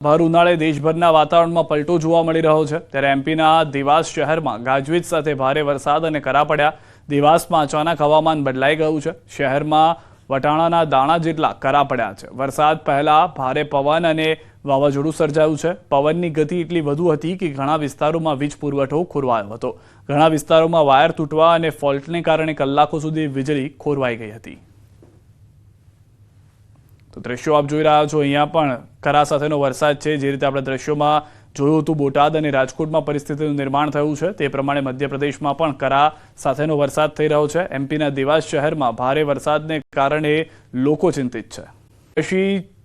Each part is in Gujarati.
ભર ઉનાળે દેશભરના વાતાવરણમાં પલટો જોવા મળી રહ્યો છે ત્યારે એમપીના દેવાસ શહેરમાં ગાજવીજ સાથે ભારે વરસાદ અને કરા પડ્યા। દેવાસમાં અચાનક હવામાન બદલાઈ ગયું છે। શહેરમાં વટાણાના દાણા જેટલા કરા પડ્યા છે। વરસાદ પહેલા ભારે પવન અને વાવાઝોડું સર્જાયું છે। પવનની ગતિ એટલી વધુ હતી કે ઘણા વિસ્તારોમાં વીજ પુરવઠો ખોરવાયો હતો। ઘણા વિસ્તારોમાં વાયર તૂટવા અને ફોલ્ટને કારણે કલાકો સુધી વીજળી ખોરવાઈ ગઈ હતી। તો દ્રશ્યો આપ જોઈ રહ્યા છો, અહીંયા પણ કરા સાથેનો વરસાદ છે। જે રીતે આપણે દ્રશ્યોમાં જોયું હતું બોટાદ અને રાજકોટમાં પરિસ્થિતિનું નિર્માણ થયું છે તે પ્રમાણે મધ્યપ્રદેશમાં પણ કરા સાથેનો વરસાદ થઈ રહ્યો છે। એમપીના દેવાસ શહેરમાં ભારે વરસાદને કારણે લોકો ચિંતિત છે।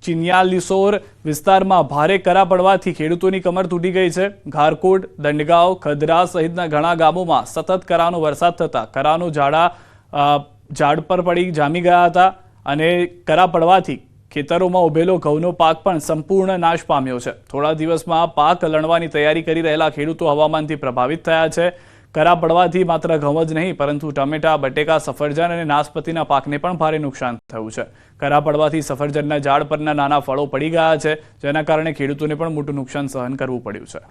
ચિન્યાલીસોર વિસ્તારમાં ભારે કરા પડવાથી ખેડૂતોની કમર તૂટી ગઈ છે। ઘારકોટ, દંડગાંવ, ખદરા સહિતના ઘણા ગામોમાં સતત કરાનો વરસાદ થતા કરાનો ઝાડ પર પડી જામી ગયા હતા અને કરા પડવાથી ખેતરોમાં ઉભેલો ઘઉંનો પાક પણ સંપૂર્ણ નાશ પામ્યો છે। થોડા દિવસમાં પાક લણવાની તૈયારી કરી રહેલા ખેડૂતો હવામાનથી પ્રભાવિત થયા છે। કરા પડવાથી માત્ર ઘઉં જ નહીં પરંતુ ટમેટા, બટેકા, સફરજન અને નાશપતીના પાકને પણ ભારે નુકસાન થયું છે। કરા પડવાથી સફરજનના ઝાડ પરના નાના ફળો પડી ગયા છે, જેના કારણે ખેડૂતોને પણ મોટું નુકસાન સહન કરવું પડ્યું છે।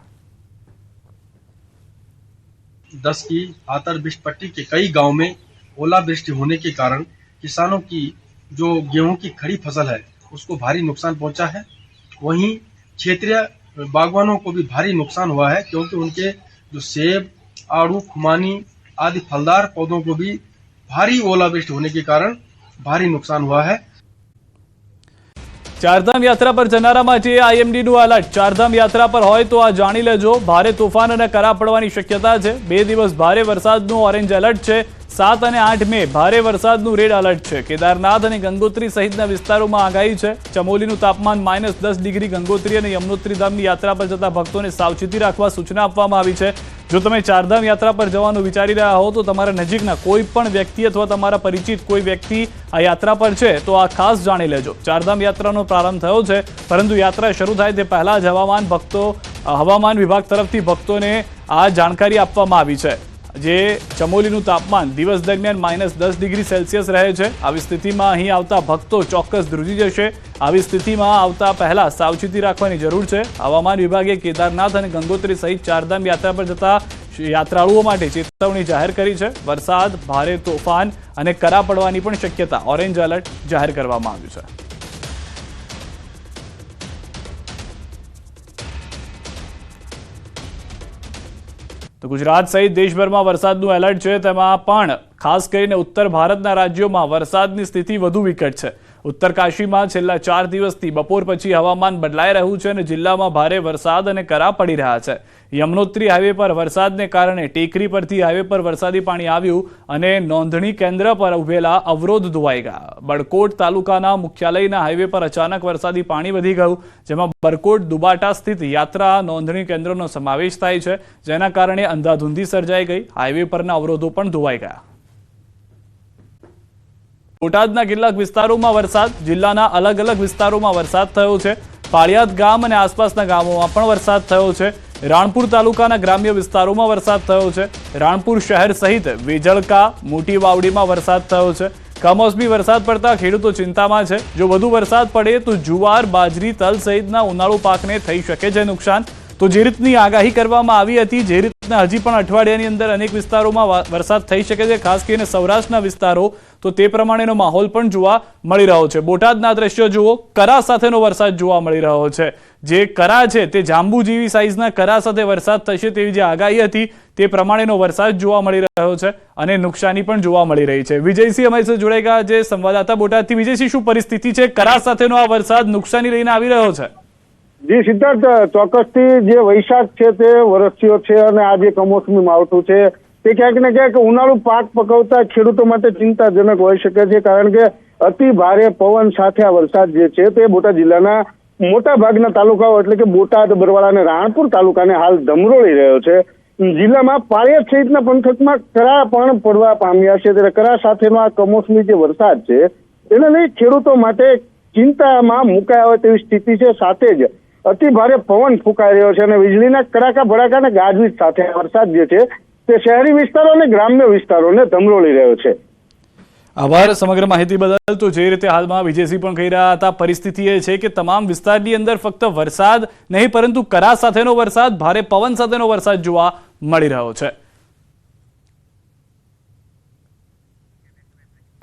10 की आतरबिष्ट पट्टी के कई गांव में ओलावृष्टि होने के कारण किसानों की जो गेहूं की खड़ी फसल है उसको भारी नुकसान पहुंचा है। वहीं क्षेत्रीय बागवानों को भी भारी नुकसान हुआ है क्योंकि उनके जो सेब, आड़ू, खुमानी आदि फलदार पौधों को भी भारी ओलावृष्टि होने के कारण भारी नुकसान हुआ है। ચારધામ યાત્રા પર જનારા માટે આઈએમડીનું એલર્ટ। ચારધામ યાત્રા પર હોય તો આ જાણી લેજો, ભારે તોફાન અને કરા પડવાની શક્યતા છે। 2 દિવસ ભારે વરસાદનું ઓરેન્જ એલર્ટ છે। 7 અને 8 મે ભારે વરસાદનું રેડ એલર્ટ છે। કેદારનાથ અને ગંગોત્રી સહિતના વિસ્તારોમાં આગાહી છે। ચમોલીનું તાપમાન -10 ડિગ્રી। ગંગોત્રી અને યમનોત્રી ધામની યાત્રા પર જતા ભક્તોને સાવચેતી રાખવા સૂચના આપવામાં આવી છે। જો તમે ચારધામ યાત્રા પર જવાનું વિચારી રહ્યા હો તો તમારા નજીકના કોઈ પણ વ્યક્તિ અથવા તમારા પરિચિત કોઈ વ્યક્તિ આ યાત્રા પર છે તો આ ખાસ જાણી લેજો। ચારધામ યાત્રાનો પ્રારંભ થયો છે પરંતુ યાત્રા શરૂ થાય તે પહેલા જ હવામાન વિભાગ તરફથી ભક્તોને આ જાણકારી આપવામાં આવી છે। જે ચમોલીનું તાપમાન દિવસ દરમિયાન -10 ડિગ્રી સેલ્સિયસ રહે છે। આવી સ્થિતિમાં અહીં આવતા ભક્તો ચોક્કસ ધ્રુજી જશે। આવી સ્થિતિમાં આવતા પહેલા સાવચેતી રાખવાની જરૂર છે। હવામાન વિભાગે કેદારનાથ અને ગંગોત્રી સહિત ચારધામ યાત્રા પર જતા યાત્રાળુઓ માટે ચેતવણી જાહેર કરી છે। વરસાદ, ભારે તોફાન અને કરા પડવાની પણ શક્યતા ઓરેન્જ એલર્ટ જાહેર કરવામાં આવ્યું છે। તો ગુજરાત સહિત દેશભરમાં વરસાદનું એલર્ટ છે, તેમાં પણ ખાસ કરીને ઉત્તર ભારતના રાજ્યોમાં વરસાદની સ્થિતિ વધુ વિકટ છે। ઉત્તરકાશીમાં છેલ્લા 4 દિવસથી બપોર પછી હવામાન બદલાઈ રહ્યું છે અને જિલ્લામાં ભારે વરસાદ અને કરા પડી રહ્યા છે। યમનોત્રી હાઈવે પર વરસાદને કારણે ટેકરી પરથી હાઈવે પર વરસાદી પાણી આવ્યું અને નોંધણી કેન્દ્ર પર ઉભેલા અવરોધ ધોવાઈ ગયા। બરકોટ તાલુકાના મુખ્યાલયના હાઈવે પર અચાનક વરસાદી પાણી વધી ગયું, જેમાં બરકોટ દુબાટા સ્થિત યાત્રા નોંધણી કેન્દ્રનો સમાવેશ થાય છે, જેના કારણે અંધાધૂંધી સર્જાઈ ગઈ। હાઈવે પરના અવરોધો પણ ધોવાઈ ગયા। બોટાદના કેટલાક વિસ્તારોમાં વરસાદ, જિલ્લાના અલગ અલગ વિસ્તારોમાં વરસાદ થયો છે। પાળિયાદ ગામ અને આસપાસના ગામોમાં પણ વરસાદ થયો છે। રાણપુર તાલુકાના ગ્રામ્ય વિસ્તારોમાં વરસાદ થયો છે। રાણપુર શહેર સહિત વેજળકા, મોટી વાવડીમાં વરસાદ થયો છે। કમોસમી વરસાદ પડતા ખેડૂતો ચિંતામાં છે। જો વધુ વરસાદ પડે તો જુવાર, બાજરી, તલ સહિતના ઉનાળુ પાકને થઈ શકે છે નુકસાન। તો જે રીતની આગાહી કરવામાં આવી હતી, જે રીતના હજી પણ અઠવાડિયાની અંદર અનેક વિસ્તારોમાં વરસાદ થઈ શકે છે, ખાસ કરીને સૌરાષ્ટ્રના વિસ્તારો, તો તે પ્રમાણેનો માહોલ પણ જોવા મળી રહ્યો છે। બોટાદના દ્રશ્યો જુઓ, કરા સાથેનો વરસાદ જોવા મળી રહ્યો છે। જે કરા છે તે જાંબુ જેવી સાઈઝના કરા સાથે વરસાદ થશે તેવી જે આગાહી હતી તે પ્રમાણેનો વરસાદ જોવા મળી રહ્યો છે અને નુકસાની પણ જોવા મળી રહી છે। વિજયસિંહ અમારી સાથે જોડાઈ ગયા છે, સંવાદદાતા બોટાદથી। વિજયસિંહ, શું પરિસ્થિતિ છે? કરા સાથેનો આ વરસાદ નુકસાની લઈને આવી રહ્યો છે? જી સિદ્ધાર્થ, ચોક્કસથી જે વૈશાખ છે તે વરસ્યો છે અને આ જે કમોસમી માવઠું છે તે ક્યાંક ને ક્યાંક ઉનાળુ પાક પકવતા ખેડૂતો માટે ચિંતાજનક હોઈ શકે છે, કારણ કે અતિ ભારે પવન સાથે આ વરસાદ જે છે તે બોટાદ જિલ્લાના મોટા ભાગના તાલુકાઓ એટલે કે બોટાદ, બરવાળા અને રાણપુર તાલુકાને હાલ ધમરોળી રહ્યો છે। જિલ્લામાં પાળિયાદ સહિતના પંથકમાં કરા પણ પડવા પામ્યા છે, ત્યારે કરા સાથેનો આ કમોસમી જે વરસાદ છે તેને લઈ ખેડૂતો માટે ચિંતામાં મુકાયા હોય તેવી સ્થિતિ છે। સાથે જ અતિ ભારે પવન ફૂંકાઈ રહ્યો છે અને વીજળીના કડાકા ભડાકા અને ગાજવીજ સાથે વરસાદ જે છે તે શહેરી વિસ્તારો અને ગ્રામ્ય વિસ્તારોને ધમરોળી રહ્યો છે। આભાર સમગ્ર માહિતી બદલ. તો જે રીતે હાલમાં વિજયસિંહ પણ કહી રહ્યા હતા, પરિસ્થિતિ એ છે કે તમામ વિસ્તારની અંદર ફક્ત વરસાદ નહીં પરંતુ કરા સાથેનો વરસાદ, ભારે પવન સાથેનો વરસાદ જોવા મળી રહ્યો છે.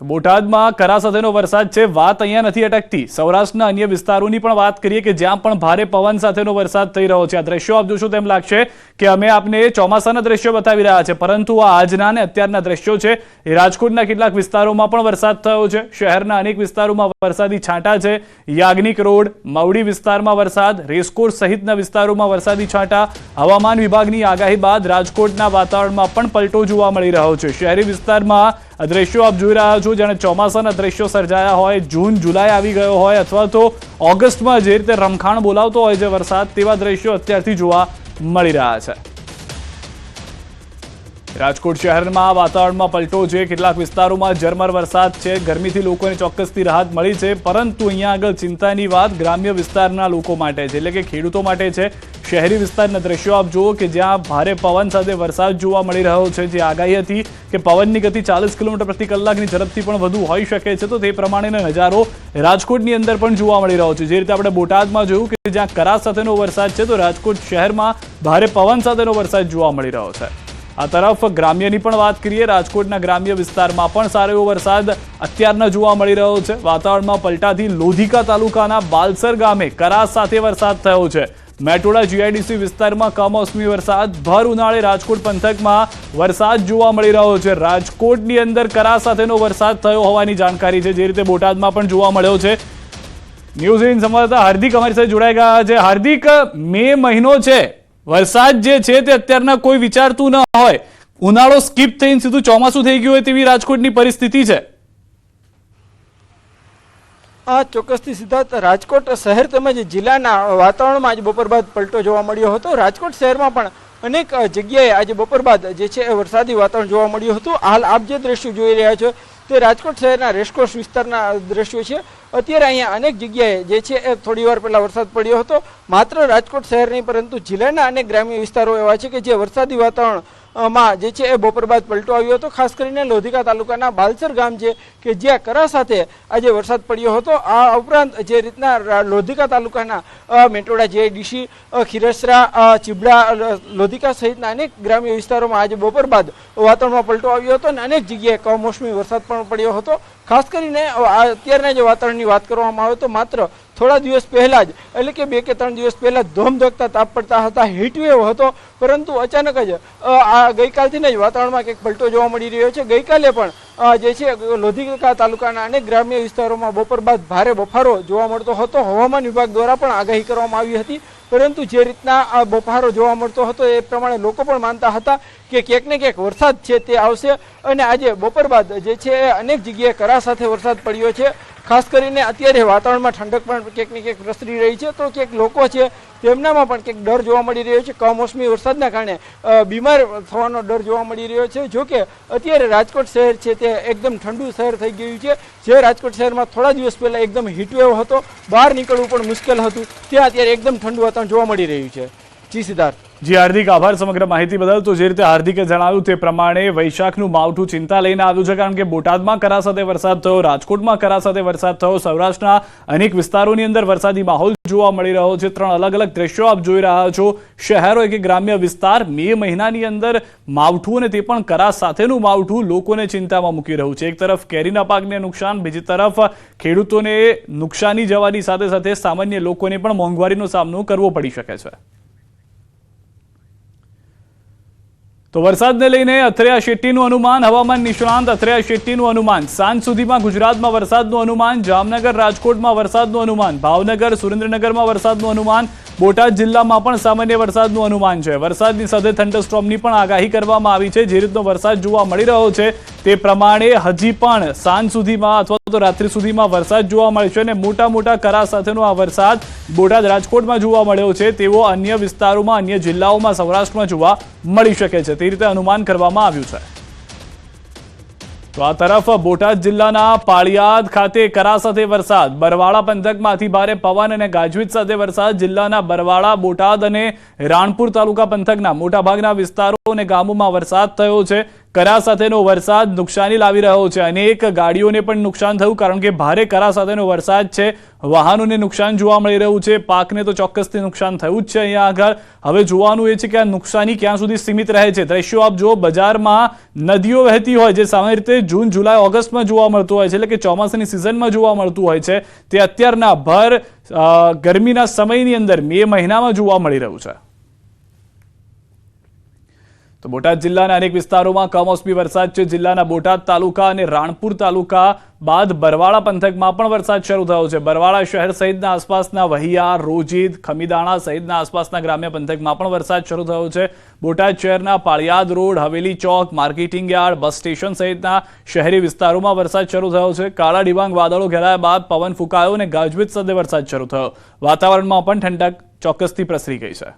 તો બોટાદમાં કરા સાથેનો વરસાદ છે. વાત અહીંયા નથી અટકતી, સૌરાષ્ટ્રના અન્ય વિસ્તારોની પણ વાત કરીએ કે જ્યાં પણ ભારે પવન સાથેનો વરસાદ થઈ રહ્યો છે. આ દ્રશ્યો આપ જોશો તેમ લાગશે કે અમે આપને ચોમાસાના દ્રશ્યો બતાવી રહ્યા છે, પરંતુ આ આજના ને અત્યારના દ્રશ્યો છે એ રાજકોટના કેટલાક વિસ્તારોમાં પણ વરસાદ થયો છે. શહેરના અનેક વિસ્તારોમાં વરસાદી છાંટા છે. યાજ્ઞિક રોડ, મવડી વિસ્તારમાં વરસાદ, રેસકોર્સ સહિતના વિસ્તારોમાં વરસાદી છાંટા. હવામાન વિભાગની આગાહી બાદ રાજકોટના વાતાવરણમાં પણ પલટો જોવા મળી રહ્યો છે. શહેરી વિસ્તારમાં દ્રશ્યો આપ જોઈ રહ્યા છો જાણે ચોમાસાના દ્રશ્યો સર્જાયા હોય, જૂન જુલાઈ આવી ગયો હોય અથવા તો ઓગસ્ટમાં જે રીતે રમખાણ બોલાવતો હોય છે વરસાદ, તેવા દ્રશ્યો અત્યારથી જોવા મળી રહ્યા છે. રાજકોટ શહેરમાં વાતાવરણમાં પલટો છે. કેટલાક વિસ્તારોમાં ઝરમર વરસાદ છે. ગરમીથી લોકોને ચોક્કસથી રાહત મળી છે, પરંતુ અહીંયા આગળ ચિંતાની વાત ગ્રામ્ય વિસ્તારના લોકો માટે છે, એટલે કે ખેડૂતો માટે છે. શહેરી વિસ્તારના દ્રશ્યો આપ જુઓ કે જ્યાં ભારે પવન સાથે વરસાદ જોવા મળી રહ્યો છે. જે આગાહી હતી કે પવનની ગતિ 40 કિલોમીટર પ્રતિ કલાકની ઝડપથી પણ વધુ હોઈ શકે છે, તો તે પ્રમાણેનો નજારો રાજકોટની અંદર પણ જોવા મળી રહ્યો છે. જે રીતે આપણે બોટાદમાં જોયું કે જ્યાં કરા સાથેનો વરસાદ છે, તો રાજકોટ શહેરમાં ભારે પવન સાથેનો વરસાદ જોવા મળી રહ્યો છે. આ તરફ ગ્રામ્યની પણ વાત કરીએ. રાજકોટના ગ્રામ્ય વિસ્તારમાં પણ સારો એવો વરસાદ અત્યારના જોવા મળી રહ્યો છે. વાતાવરણમાં પલટાથી લોધિકા તાલુકાના બાલસર ગામે કરા સાથે વરસાદ થયો છે. મેટોડા જીઆઈડીસી વિસ્તારમાં કમોસમી વરસાદ. ભર ઉનાળે રાજકોટ પંથકમાં વરસાદ જોવા મળી રહ્યો છે. રાજકોટની અંદર કરા સાથેનો વરસાદ થયો હોવાની જાણકારી છે, જે રીતે બોટાદમાં પણ જોવા મળ્યો છે. ન્યૂઝ 18 સંવાદદાતા હાર્દિક અમારી સાથે જોડાઈ ગયા છે. હાર્દિક, મે મહિનો છે, વરસાદ જે છે તે અત્યારના કોઈ વિચારતું ન હોય, ઉનાળો સ્કીપ થઈને સીધું ચોમાસું થઈ ગયું હોય તેવી રાજકોટની પરિસ્થિતિ છે. ચોક્કસથી સિદ્ધાર્થ, રાજકોટ શહેર તેમજ જિલ્લાના વાતાવરણમાં આજે બપોર બાદ પલટો જોવા મળ્યો હતો. રાજકોટ શહેરમાં પણ અનેક જગ્યાએ આજે બપોર બાદ જે છે વરસાદી વાતાવરણ જોવા મળ્યું હતું. હાલ આપ જે દ્રશ્યો જોઈ રહ્યા છો તે રાજકોટ શહેરના રેસકોર્સ વિસ્તારના દ્રશ્યો છે. અત્યારે અહીંયા અનેક જગ્યાએ જે છે એ થોડી વાર પહેલા વરસાદ પડ્યો હતો. માત્ર રાજકોટ શહેર નહીં પરંતુ જિલ્લાના અનેક ગ્રામ્ય વિસ્તારો એવા છે કે જે વરસાદી વાતાવરણ માં જે છે એ બપોર બાદ પલટો આવ્યો હતો. ખાસ કરીને લોધિકા તાલુકાના બાલસર ગામ છે કે જ્યાં કરા સાથે આજે વરસાદ પડ્યો હતો. આ ઉપરાંત જે રીતના લોધિકા તાલુકાના મેટોડા જીઆઈડીસી, ખીરસરા, ચીબડા, લોધિકા સહિતના અનેક ગ્રામ્ય વિસ્તારોમાં આજે બપોર બાદ વાતાવરણમાં પલટો આવ્યો હતો અને અનેક જગ્યાએ કમોસમી વરસાદ પણ પડ્યો હતો. ખાસ કરીને અત્યારના જે વાતાવરણની વાત કરવામાં આવે તો માત્ર થોડા દિવસ પહેલા જ, એટલે કે 2 કે 3 દિવસ પહેલા ધોમધોકતા તાપ પડતા હતા, હીટવેવ હતો, પરંતુ અચાનક જ આ ગઈકાલથી જ વાતાવરણમાં કંઈક પલટો જોવા મળી રહ્યો છે. ગઈકાલે પણ જે છે લોધિકા તાલુકાના અનેક ગ્રામ્ય વિસ્તારોમાં બપોર બાદ ભારે બફારો જોવા મળતો હતો. હવામાન વિભાગ દ્વારા પણ આગાહી કરવામાં આવી હતી, પરંતુ જે રીતના આ બફારો જોવા મળતો હતો એ પ્રમાણે લોકો પણ માનતા હતા કે ક્યાંક ને ક્યાંક વરસાદ છે તે આવશે. અને આજે બપોર બાદ જે છે એ અનેક જગ્યાએ કરા સાથે વરસાદ પડ્યો છે. ખાસ કરીને અત્યારે વાતાવરણમાં ઠંડક પણ ક્યાંક ને ક્યાંક પ્રસરી રહી છે, તો ક્યાંક લોકો છે તેમનામાં પણ ક્યાંક ડર જોવા મળી રહ્યો છે. કમોસમી વરસાદના કારણે બીમાર થવાનો ડર જોવા મળી રહ્યો છે. જોકે અત્યારે રાજકોટ શહેર છે તે એકદમ ઠંડુ શહેર થઈ ગયું છે. જે રાજકોટ શહેરમાં થોડા દિવસ પહેલા એકદમ હીટવેવ હતો, બહાર નીકળવું પણ મુશ્કેલ હતું, ત્યાં અત્યારે એકદમ ઠંડુ વાતાવરણ જોવા મળી રહ્યું છે. જી સિદ્ધાર્થ. જી હાર્દિક, આભાર સમગ્ર માહિતી બદલ. તો જે રીતે હાર્દિકે જણાવ્યું તે પ્રમાણે વૈશાખનું માવઠું ચિંતા લઈને આવ્યું છે, કારણ કે બોટાદમાં કરા સાથે વરસાદ થયો, રાજકોટમાં કરા સાથે વરસાદ થયો, સૌરાષ્ટ્રના અનેક વિસ્તારોની અંદર વરસાદી માહોલ જોવા મળી રહ્યો છે. 3 અલગ અલગ દ્રશ્યો આપ જોઈ રહ્યા છો. શહેરો કે ગ્રામ્ય વિસ્તાર, મે મહિનાની અંદર માવઠું અને તે પણ કરા સાથેનું માવઠું લોકોને ચિંતામાં મૂકી રહ્યું છે. એક તરફ કેરીના પાકને નુકસાન, બીજી તરફ ખેડૂતોને નુકસાની જવાની સાથે સાથે સામાન્ય લોકોને પણ મોંઘવારીનો સામનો કરવો પડી શકે છે. તો વરસાદને લઈને અથડિયા શેટ્ટીનું અનુમાન, હવામાન નિષ્ણાંત અથડિયા શેટ્ટીનું અનુમાન. સાંજ સુધીમાં ગુજરાતમાં વરસાદનું અનુમાન. જામનગર, રાજકોટમાં વરસાદનું અનુમાન. ભાવનગર, સુરેન્દ્રનગરમાં વરસાદનું અનુમાન. બોટાદ જિલ્લામાં પણ સામાન્ય વરસાદનું અનુમાન છે. વરસાદની સાથે થંડરસ્ટોર્મની પણ આગાહી કરવામાં આવી છે. જે રીતનો વરસાદ જોવા મળી રહ્યો છે તે પ્રમાણે હજી પણ સાંજ સુધીમાં અથવા તો રાત્રિ સુધીમાં વરસાદ જોવા મળશે અને મોટા મોટા કરા સાથેનો આ વરસાદ બોટાદ, રાજકોટમાં જોવા મળ્યો છે તેવો અન્ય વિસ્તારોમાં, અન્ય જિલ્લાઓમાં, સૌરાષ્ટ્રમાં જોવા મળી શકે છે, તે રીતે અનુમાન કરવામાં આવ્યું છે. તો આ તરફ બોટાદ જિલ્લાના પાળિયાદ ખાતે કરા સાથે વરસાદ. બરવાળા પંથકમાંથી ભારે પવન અને ગાજવીજ સાથે વરસાદ. જિલ્લાના બરવાળા, બોટાદ અને રાણપુર તાલુકા પંથકના મોટાભાગના વિસ્તારો અને ગામોમાં વરસાદ થયો છે. કરા સાથેનો વરસાદ નુકસાની લાવી રહ્યો છે। અનેક ગાડીઓને પણ નુકસાન થયું, કારણ કે ભારે કરા સાથેનો વરસાદ છે, વાહનોને નુકસાન જોવા મળી રહ્યું છે। પાકને તો ચોક્કસથી નુકસાન થયું જ છે। અહીંયા આગળ હવે જોવાનું એ છે કે આ નુકસાની ક્યાં સુધી સીમિત રહે છે। દ્રશ્યો આપ જો, બજારમાં નદીઓ વહેતી હોય, જે સામાન્ય રીતે જૂન, જુલાઈ, ઓગસ્ટમાં જોવા મળતું હોય છે, એટલે કે ચોમાસાની સિઝનમાં જોવા મળતું હોય છે, તે અત્યારના ભર ગરમીના સમયની અંદર મે મહિનામાં જોવા મળી રહ્યું છે। તો બોટાદ જિલ્લાના અનેક વિસ્તારોમાં કમોસમી વરસાદ છે। જિલ્લાના બોટાદ તાલુકા અને રાણપુર તાલુકા બાદ બરવાળા પંથકમાં પણ વરસાદ શરૂ થયો છે। બરવાળા શહેર સહિતના આસપાસના વહિયા, રોજીદ, ખમીદાણા સહિતના આસપાસના ગ્રામ્ય પંથકમાં પણ વરસાદ શરૂ થયો છે। બોટાદ શહેરના પાળિયાદ રોડ, હવેલી ચોક, માર્કેટિંગ યાર્ડ, બસ સ્ટેશન સહિતના શહેરી વિસ્તારોમાં વરસાદ શરૂ થયો છે। કાળા ડિબાંગ વાદળો ઘેરાયા બાદ પવન ફૂંકાયો અને ગાજવીજ સાથે વરસાદ શરૂ થયો। વાતાવરણમાં પણ ઠંડક ચોક્કસથી પ્રસરી ગઈ છે।